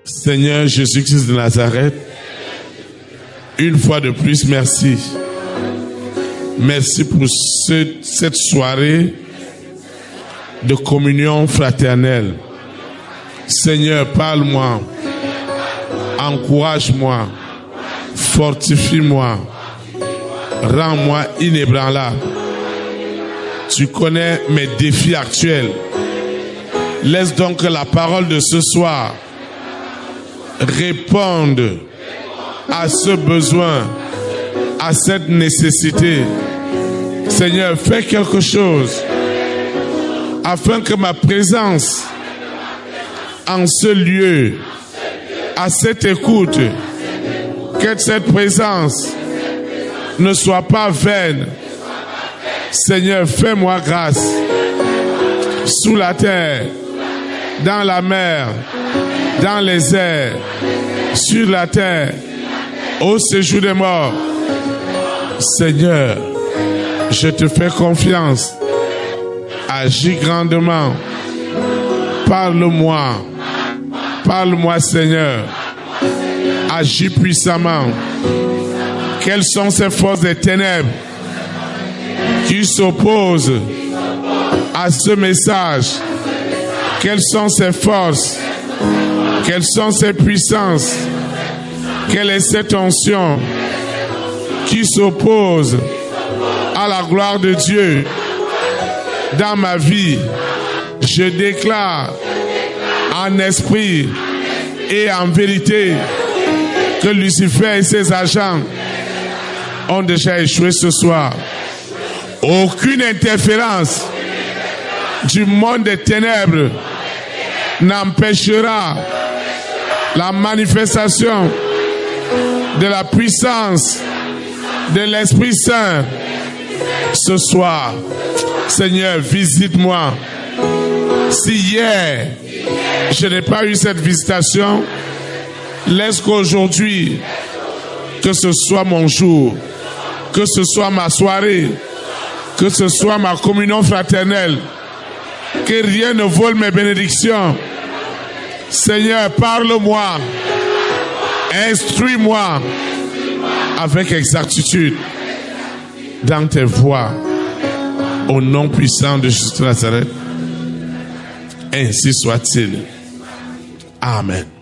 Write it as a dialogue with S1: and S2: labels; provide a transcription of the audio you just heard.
S1: Seigneur Jésus-Christ de Nazareth, une fois de plus, merci. Merci pour cette soirée de communion fraternelle. Seigneur, parle-moi, encourage-moi, fortifie-moi, rends-moi inébranlable. Tu connais mes défis actuels. Laisse donc que la parole de ce soir réponde à ce besoin, à cette nécessité. Seigneur, fais quelque chose afin que ma présence en ce lieu, à cette écoute, que cette présence ne soit pas vaine. Seigneur, fais-moi grâce sous la terre, dans la mer, dans les airs, sur la terre, au séjour des morts. Seigneur, je te fais confiance. Agis grandement. Parle-moi. Parle-moi, Seigneur. Agis puissamment. Quelles sont ces forces des ténèbres qui s'opposent à ce message? Quelles sont ces forces? Quelles sont ces puissances? Quelle est cette onction qui s'oppose à la gloire de Dieu dans ma vie? Je déclare en esprit et en vérité que Lucifer et ses agents ont déjà échoué ce soir. Aucune interférence du monde des ténèbres n'empêchera la manifestation de la puissance de l'Esprit Saint ce soir. Seigneur, visite-moi. Si hier je n'ai pas eu cette visitation, laisse qu'aujourd'hui, que ce soit mon jour, que ce soit ma soirée, que ce soit ma communion fraternelle, que rien ne vole mes bénédictions. Seigneur, parle-moi, instruis-moi avec exactitude dans tes voies, au nom puissant de Jésus de Nazareth. Ainsi soit-il. Amen.